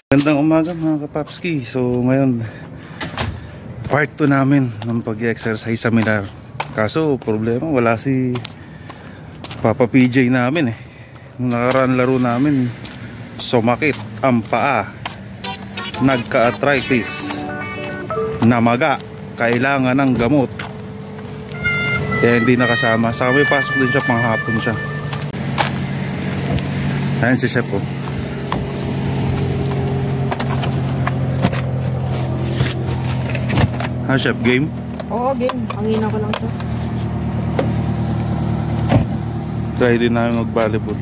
Magandang umaga mga kapapski. So ngayon part 2 namin ng pag-exercise sa Minar. Kaso problema wala si Papa PJ namin eh. Nung nakaraan laro namin sumakit ang paa, nagka-arthritis, namaga, kailangan ng gamot, kaya hindi nakasama. Saka may pasok din siya, panghapon siya. Ayan si Chef po. Ha, Chef, game? Oo, game. Hangina ko lang siya. Try din namin mag-volleyball.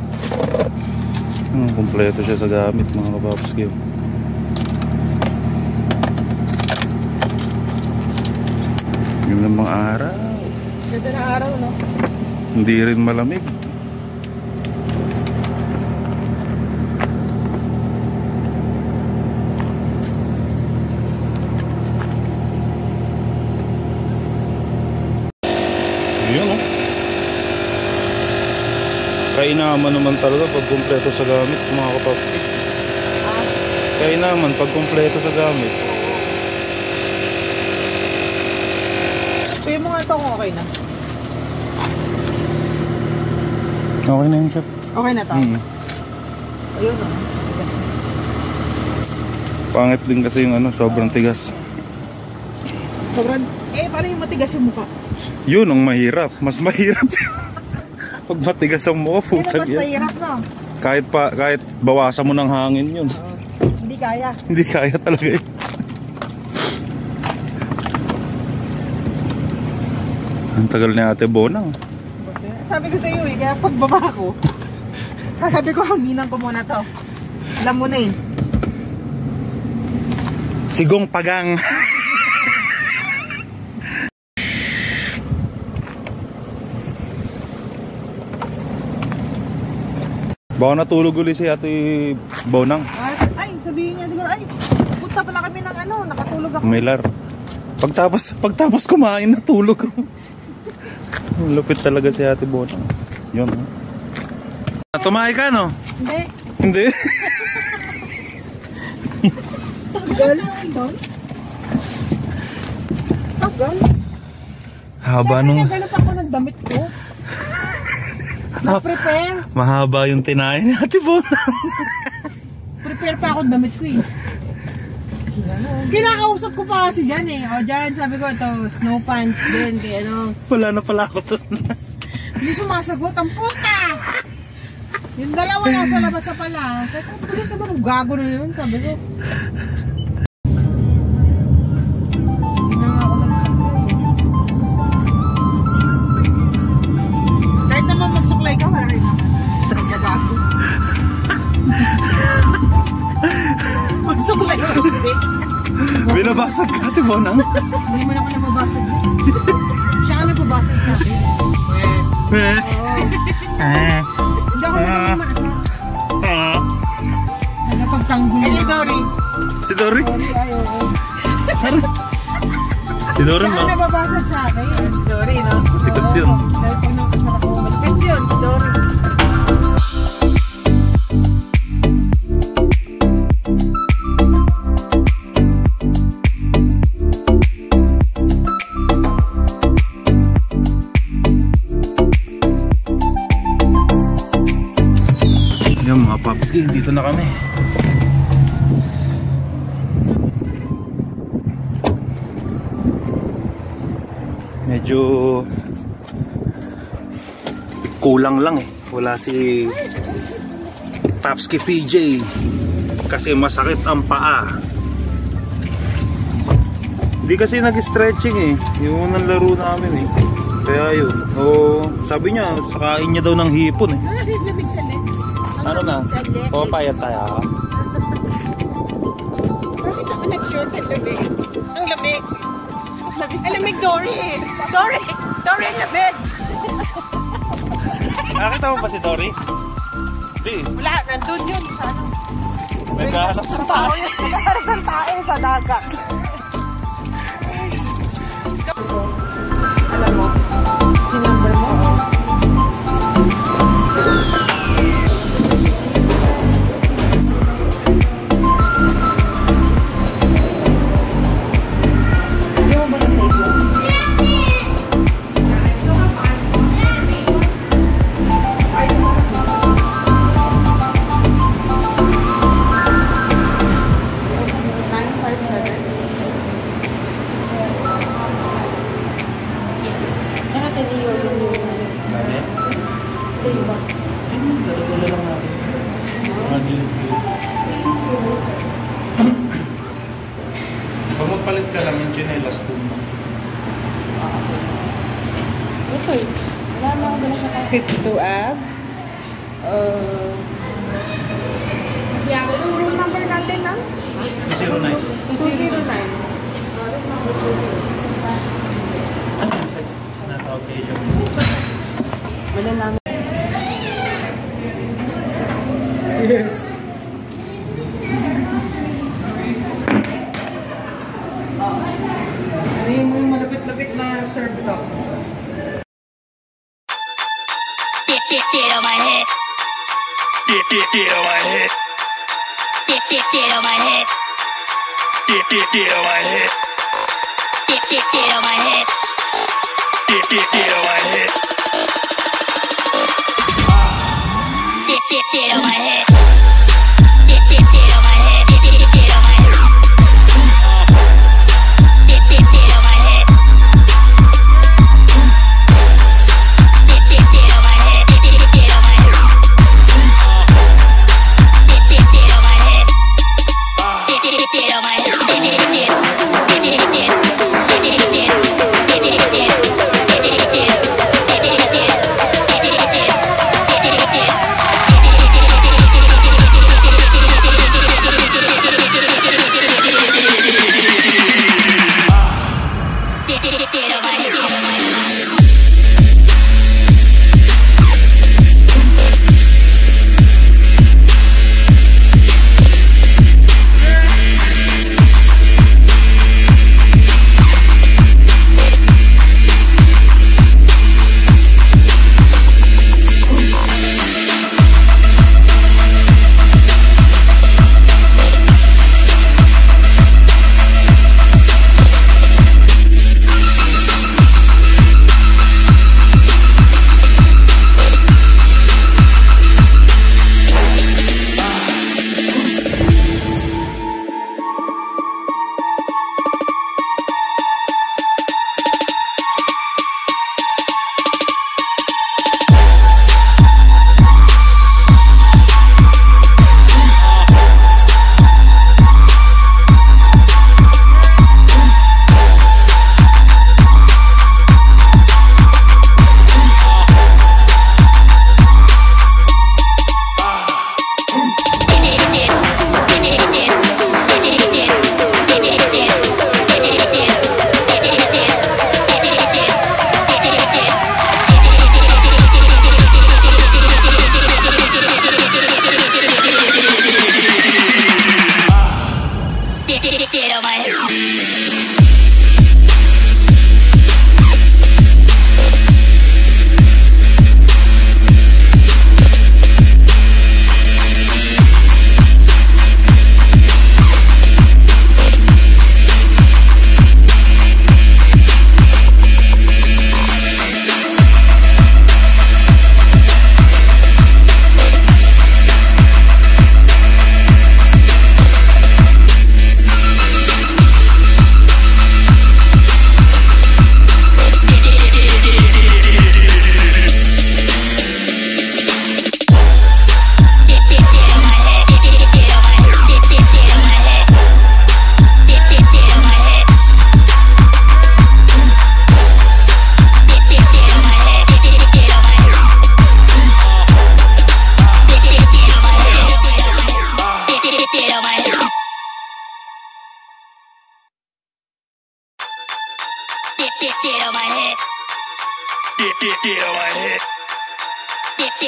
Kompleto siya sa gamit mga kapaps game. Yung ng mga araw. Ganda na araw, no? Hindi rin malamig. Kainaman naman talaga pag kumpleto sa gamit mga kapapsi. Kainaman pag kumpleto sa gamit. Kuya mo nga ito kung okay na. Okay na yun, Chef. Okay na ito? Ayun o. Pangit din kasi yung ano, sobrang tigas. Sobrang, parang yung matigas yung mukha. Yun ang mahirap. Mas mahirap pag matigas ang mukha, putang yan. Mas mahirap, no? Kahit bawasan mo ng hangin yun. Hindi kaya. Hindi kaya talaga yun. Ang tagal ni Ate Bonang. Sabi ko sa iyo kaya pagbaba ko, sabi ko hanginan ko muna to. Alam mo na eh. Sigong pagang. Baka natulog ulit si Ate Bonang. Ay, sabihin niya siguro, ay, punta pala kami ng ano, nakatulog ako. Milar. Pagtapos kumain, natulog ako. Lupit talaga si Ate Bonang. Yun. Tumahay ka, no? Hindi. Hindi? Tagal. Tagal. Haba nung... Kaya ganun pa ako ng damit ko. Na-prepare. Mahaba yung tinahin ni Ate Bonang. Prepare pa ako ng damit ko eh. Kinakausap ko pa kasi dyan eh. O dyan, sabi ko ito, snow pants din. Kaya ano. Wala na pala ako doon. Hindi sumasagot ang puta. Yung dalawa nasa labas na pala. Sabi ko, tulis naman ang gago na yun. Sabi ko. Kahit naman magsuklay ka, wala rin naman. Gago. Magsuklay ka. Binabasag ka, Ate Bonang. Hindi mo naman nababasag. Siya ka nababasag sa akin. Hindi ako naman maasa. Nagpagtanggol niya. Dory. Si Dory? Dory, ayaw. Si Dory Siya ba? ka nababasag sa akin. Si Dory, no? Likod yun. Dahil pag nakasarap ako, malikod yun, si Dory. Yan mga paps, dito na kami. Medyo kulang lang eh. Wala si Papski PJ kasi masakit ang paa. Hindi kasi nag-stretching eh. Yung unang laro namin eh. Kaya yun. Sabi niya, sakain niya daw ng hipon eh. Lamig sa legs. Ano na? O, payat tayo. Bakit ako nag-short ang lamig? Ang lamig. Ang lamig, Dory. Dory ang lamig. Nakita mo ba si Dory? Hindi. Wala, nandun yun. Sana. Naghahanap ng tao. Naghahanap ng tae sa dagat. Alam mo, sinumber mo. Gilid-gilid. Pag magpalit ka lang yung chinelas dun. Okay. Wala na ako dala sa 52 ab. Yung room number natin lang? 209. 209. Naka-occasion. Wala namin. Yes. Ano yung malapit-lapit na serve cup? Get on my head. Get on my head. Get on my head. Get on my head. Get on my head. Get on my head. Get on my head. Get on my head. Get on my head.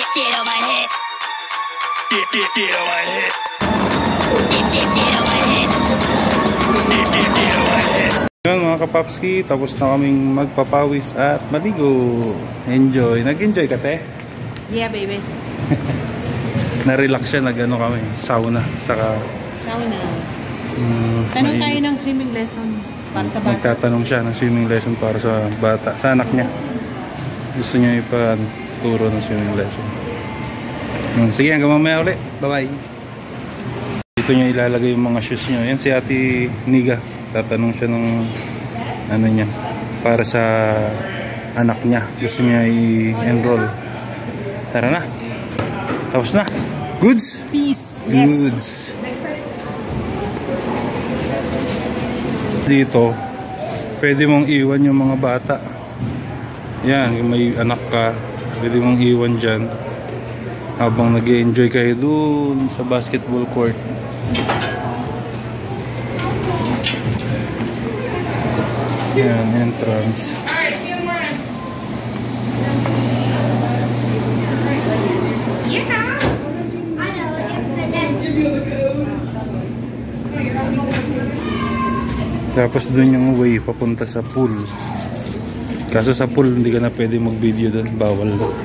Get on my head. Get on my head. Get on my head. Get on my head. Ngayon mga kapapski, tapos na kaming magpapawis at maligo. Enjoy. Nag-enjoy ka, te? Yeah, baby. Na-relax siya, nag-ano kami, sauna. Saka Sauna. Tanong tayo ng swimming lesson para sa bata. Magtatanong siya ng swimming lesson para sa bata, sa anak niya. Gusto niya ipaturo ng swimming lesson. Sige, hanggang mamaya ulit. Bye-bye. Dito niya ilalagay yung mga shoes niya. Yan si Ate Niga. Tatanong siya ng ano niya para sa anak niya. Gusto niya i-enroll. Tara na. Tapos na. Goods? Peace. Goods. Next time. Dito, pwede mong iwan yung mga bata. Yan, yung may anak ka, pwede mong iwan dyan habang nag-enjoy kayo dun sa basketball court. Yan, entrance. Tapos dun yung way papunta sa pool. Kaso sa pool hindi ka na pwede mag-video dun, bawal doon.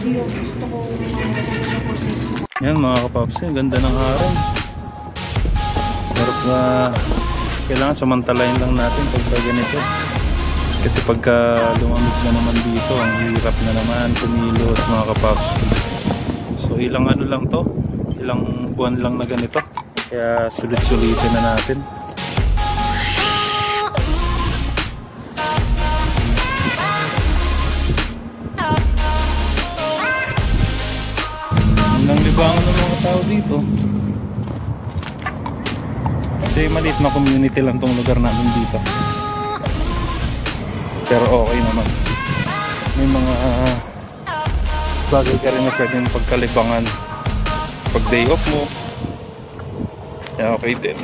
Yan mga kapaps, ganda ng araw. Sarap na, kailangan samantalayin lang natin pagka ganito. Kasi pagka lumamig na naman dito, ang hirap na naman kumilos mga kapaps. So ilang ano lang to, ilang buwan lang na ganito. Kaya sulit-sulitin na natin. Nang libangan ng mga tao dito. Kasi maliit na community lang tong lugar namin dito. Pero okay naman. May mga bagay ka rin na pwedeng pagkalibangan pag day off mo. Kaya okay din.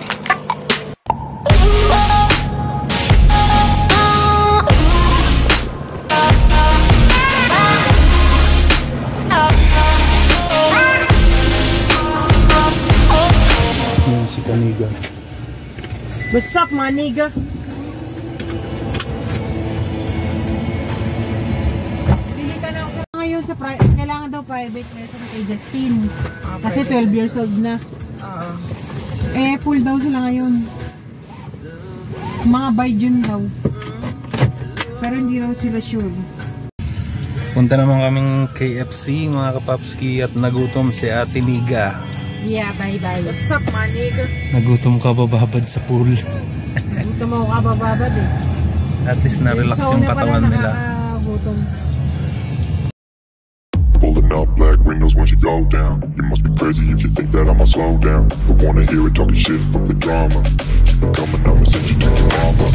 Si Kaniga. What's up, maniga? Pilitan ako sa ngayon sa kailangan daw private lesson kay Justin. Kasi 12 years old na. Full daw sila ngayon. Mga by June daw. Pero hindi raw sila sure. Punta naman kaming KFC mga kapapski at nagutom si Ate Liga. Yeah, bye-bye. What's up, maniga? Nagutom ka bababad sa pool. Gutom ako kabababad eh. At least na-relax yung katawan nila. Pulling up black windows once you go down. You must be crazy if you think that I'ma slow down. Don't wanna hear it talking shit, fuck the drama. Keep it coming, I'ma send you to your mama.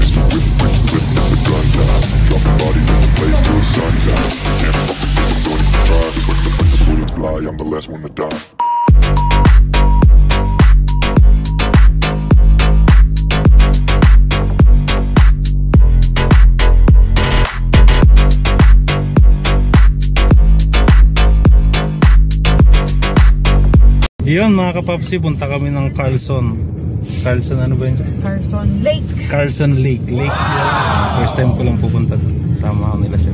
Mr. Whip, whip, whip, never gun down. Dropping bodies in the place till the sun's out. Can't fuck with this, I'm going to try. But when the bullets fly, I'm the last one to die. Yun mga kapapsi, punta kami ng Carlson. Carlson ano ba yun? Carlson Lake. Carlson Lake. First time ko lang pupunta doon. Sama ako nila siya.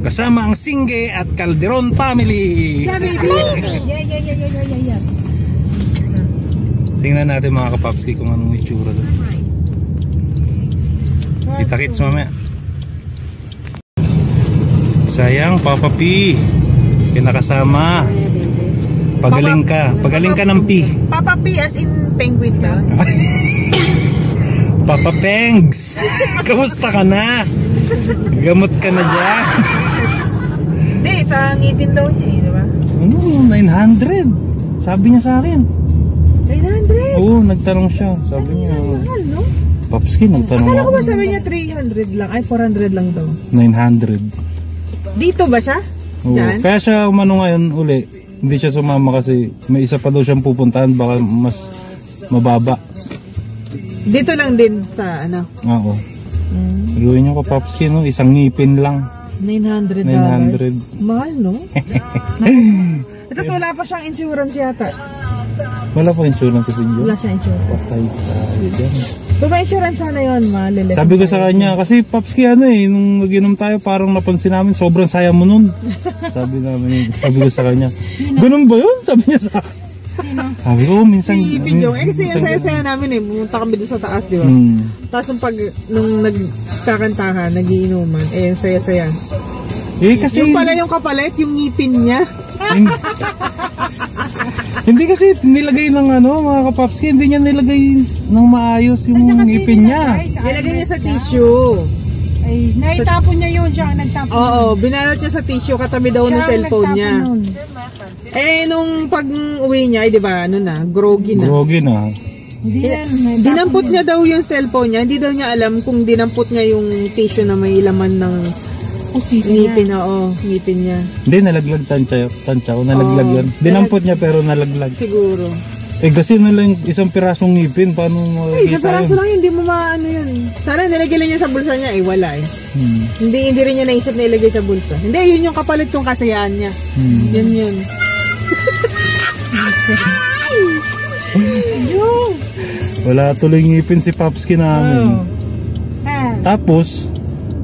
Kasama ang Singge at Calderon family. Yeah, baby. Yeah. Tingnan natin mga kapapsi kung anong itsura doon. Kita-kits mamaya. Sayang Papa P, kinakasama. Pagaling ka ng P. Papa P as in penguin ba? Papa Pengs, kamusta ka na? Gamot ka na dyan? Hindi, sa ngipin daw niya eh, diba? Ano, 900. Sabi niya sa akin. 900? Oo, nagtanong siya. Sabi niya. Mahal, no? Popski, nagtanong Akala ko ako. ba sabi niya 300 lang? Ay, 400 lang daw. 900. Dito ba siya? Oo. Diyan? Kaya siya umano ngayon uli. Hindi siya sumama kasi may isa pa daw siyang pupuntahan, baka mas mababa. Dito lang din sa ano? Oo. Luhin niyo ko Popski, no? Isang ngipin lang. $900. 900. Mahal, no? Tapos wala pa siyang insurance yata. Wala pa insurance sa inyo? Wala siyang insurance. Patay tayo dyan. Kung may insurance sana yun, malilip. Sabi ko sa kanya, kasi Popski ano eh, nung nag-inom tayo parang napansin namin, sobrang saya mo nun. Sabi ko sa kanya, ganun ba yun? Sabi niya sa akin. Sino? Sabi ko, minsan. Si Pidjong. Kasi yung saya-saya namin eh, pumunta kami doon sa taas, di ba? Tapos nung nagkakantahan, nagiinuman, yung saya-saya. Kasi Yung pala yung kapalit, yung ngipin niya. Hindi kasi nilagay ng mga kapapski, hindi niya nilagay ng maayos yung ngipin niya. Nilagay niya sa tissue. Ay, naitapon niya yun. Siya ang nagtapon. Oo, binalot niya sa tissue katabi daw ng cellphone niya. Eh, nung pag-uwi niya, di ba, ano na, groggy na. Groggy na. Dinampot niya daw yung cellphone niya. Hindi daw niya alam kung dinampot niya yung tissue na may laman ng ngipin na, ngipin niya. Hindi, nalaglag tansya o nalaglag yan. Dinampot niya pero nalaglag. Siguro. Eh kasi na lang isang pirasong ngipin, paano mo Ay, isang piraso lang, hindi mo maano yun. Sana nilagay lang niya sa bulsa niya, wala eh. Hindi rin niya naisip na ilagay sa bulsa. Hindi, yun yung kapalit kong kasayahan niya. Yun. Wala tuloy ngipin si Papski namin. Tapos,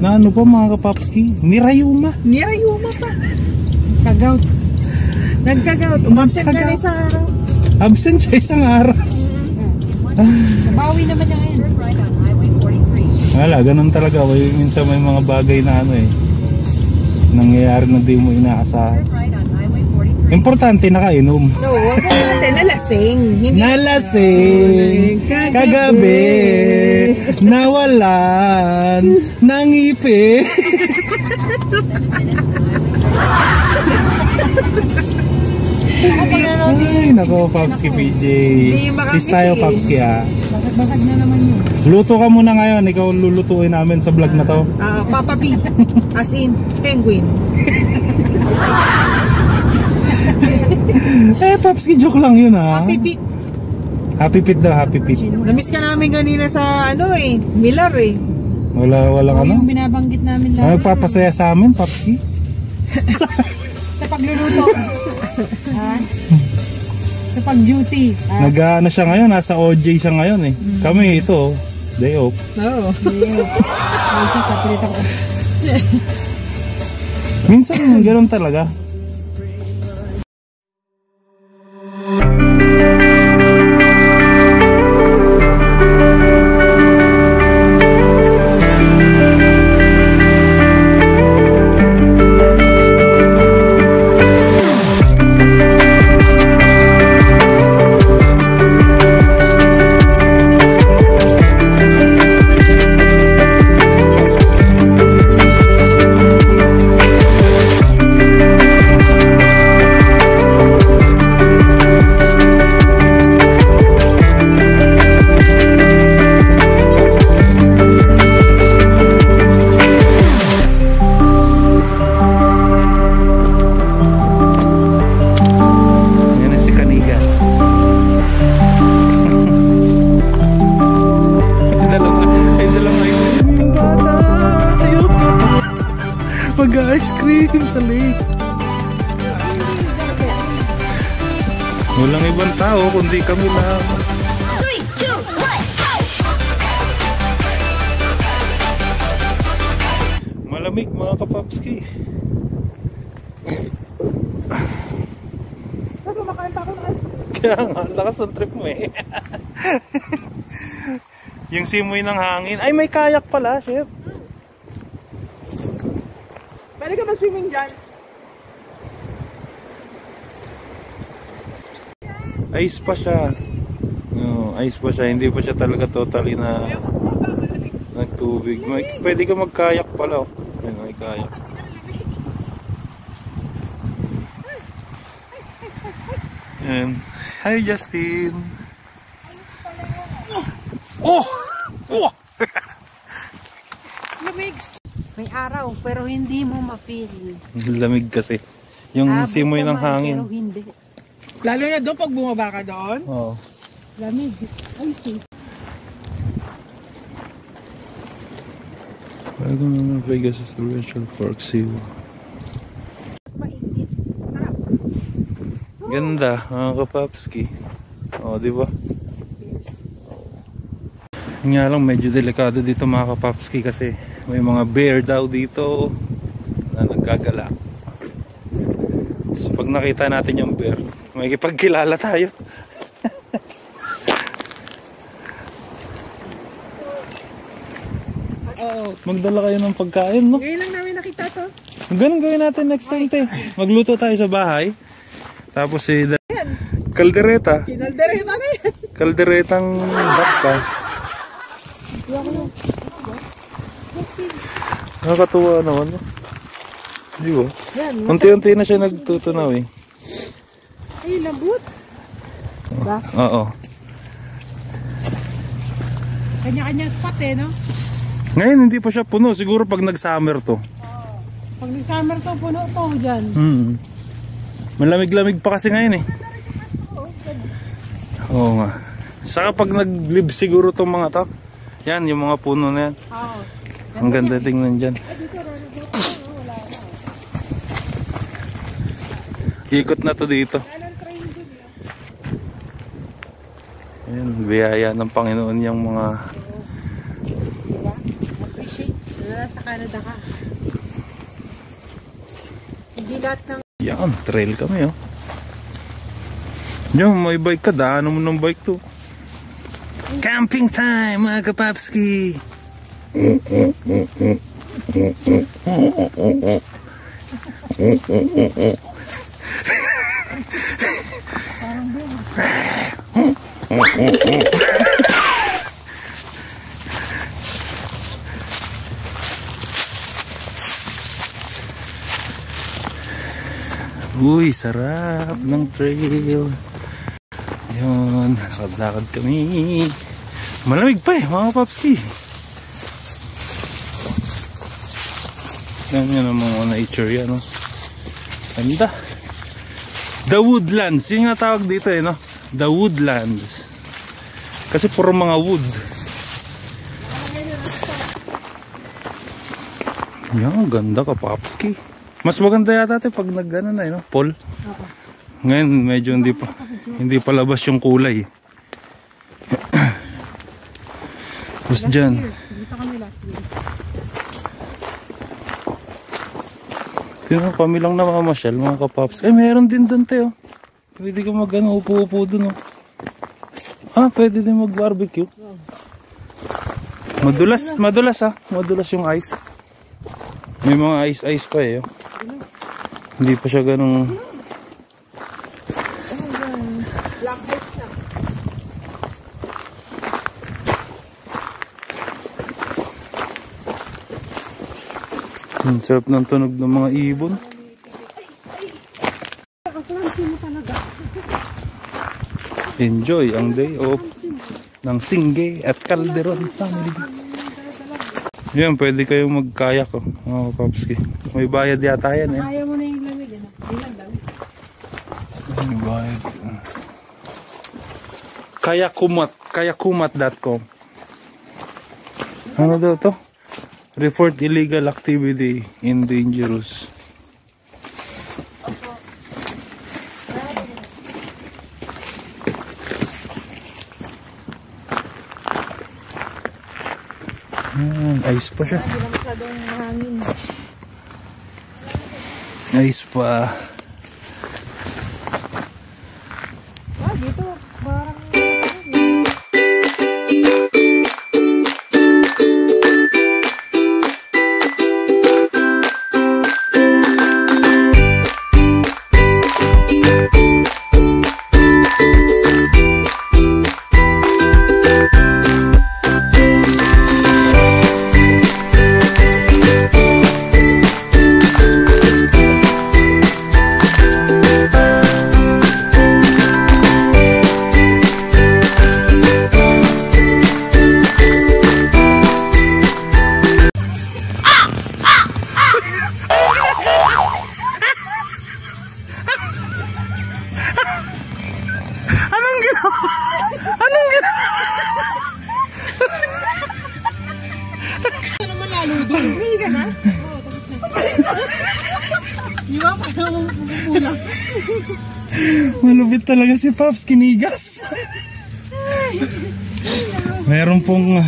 na ano pa mga kapapski? Nirayuma pa. Kagaut. Nagkagaut. Umabsent ka na isang araw. Absent siya isang araw. Nabawi naman niya ngayon. Wala, ganun talaga. Minsan may mga bagay na ano eh. Nangyayari na di mo inaasahan. Importante nakainom. No, wag sa natin, nalasing. Nalasing. Kagabi. Nawalan. Nangipi. Ay, nako, Papski PJ. Peace tayo, Papski ha. Basag na naman yun. Luto ka muna ngayon. Ikaw lulutuin namin sa vlog na to. Papa P. As in, penguin. Papski, joke lang yun ha. Happy Pete. Happy Pete daw, Happy Pete. Namiss ka namin kanina sa Miller eh. Walang ano? Yung binabanggit namin lang. Ano papasaya sa amin, Papski? Sa pagluluto. Sa pag-duty. Nag-ano siya ngayon, nasa OJ siya ngayon eh. Kami ito, day off. Oo. Ay, sasapilit ako. Minsan ganoon talaga. Mag-ice cream sa lake. Walang ibang tao kundi kami lang. 3, 2, 1, go! Malamig mga kapapski. Kaya nga, lakas ng trip mo eh. Yung simoy ng hangin. Ay, may kayak pala, chef. Pwede ka mag-swimming dyan? Ice pa siya. No, ice pa siya. Hindi pa siya talaga totally na nagtubig. Pwede ka magkayak pala. Ayun, may kayak. Ayan. Hi, Justin. Oh! Oh! Lamig. May araw, pero hindi mo ma-feel. Lamig kasi. Yung simoy ng hangin. Pero hindi. Lalo na doon pag bumaba ka doon. Oo. Lamig. Ay, see. Welcome to Vegas is a virtual park seal. Mas mainit. Sarap. Ganda, mga kapapski. O, di ba? Nga lang, medyo delikado dito mga kapapski kasi may mga bear daw dito na nagkagala. So pag nakita natin yung bear, may kipagkilala tayo. Magdala kayo ng pagkain, no? Ngayon lang namin nakita to. Ganun gawin natin next time, te. Magluto tayo sa bahay. Tapos kaldereta. Kinaldereta na yan. Kalderetang bakka. Nakakatuwa naman. Di ba? Yan, Unti-unti na siya nagtutunaw eh. ay, labot. Diba? Oo. Kanya-kanya spot eh, no? Ngayon hindi pa siya puno. Siguro pag nag-summer to. Pag nag-summer to, puno to dyan. Malamig-lamig pa kasi ngayon eh. Oo nga. Saka pag nag-live siguro tong mga to. Yan, yung mga puno na yan. Oo. Ang ganda tingnan dyan. Ikot na to dito. Ayan, biyaya ng Panginoon yung mga... Appreciate. Sa Canada ka. Hindi lahat ng... Yan, trail kami oh. Yan, may bike ka. Daanan mo ng bike to. Camping time mga kapapski. Uy, sarap ng trail. Yun, lakad-lakad kami. Malamig pa eh, mga papski. Yan ang mga nature yan, no? Ganda. The Woodlands, yung nga tawag dito eh, no? The Woodlands. Kasi puro mga wood. Yan, ganda ka, papski. Mas maganda yata ito pag nag-ano na, no? Paul. Ngayon, medyo hindi pa labas yung kulay. Tapos dyan. Dito kami last year. Tingnan kami lang na mga masyal, mga kapaps. Eh, meron din doon tayo. Pwede ka mag-ano, upo-upo doon. Oh. Ah, pwede din mag-barbecue. Madulas ah. Madulas yung ice. May mga ice pa eh. Oh. Hindi pa siya ganun. Ang sarap ng tunog ng mga ibon. Enjoy ang day off ng Singge at Calderon family. Yan, pwede kayong mag-kayak oh, mga kapapski. May bayad yata yan eh. Ayaw mo na yung lamig, ano? Ilan daw? May bayad. Kayakumat.com. Ano daw to? Report illegal activity in dangerous. Ice pa siya. Hindi na masyadong mahangin. Ice pa. Ah, dito. Parang... Malupit talaga si Pops, kinigas. Meron pong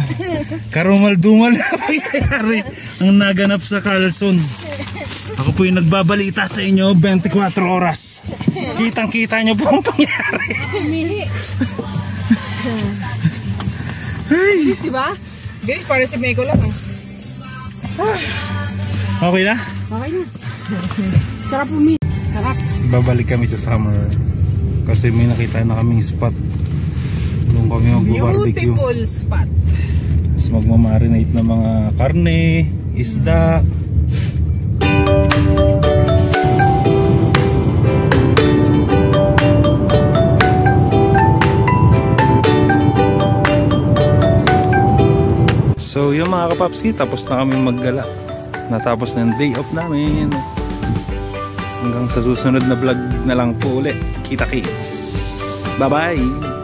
karumal-dumal na pangyayari ang naganap sa Carlson. Ako po yung nagbabalita sa inyo 24 oras. Kitang-kita nyo po ang pangyayari. Humili. Bilis, diba? Bilis, para si Meko lang Okay na? Okay na. Sarap humili. Sarap. Babalik kami sa summer kasi may nakita na kaming spot. Doon kami mag-barbecue. Beautiful spot. Tapos magmamarinate ng mga karne, isda. So yung mga kapapski, tapos na kami maggala. Natapos na yung day off namin. Hanggang sa susunod na vlog na lang po ulit. Kita-kits. Bye bye.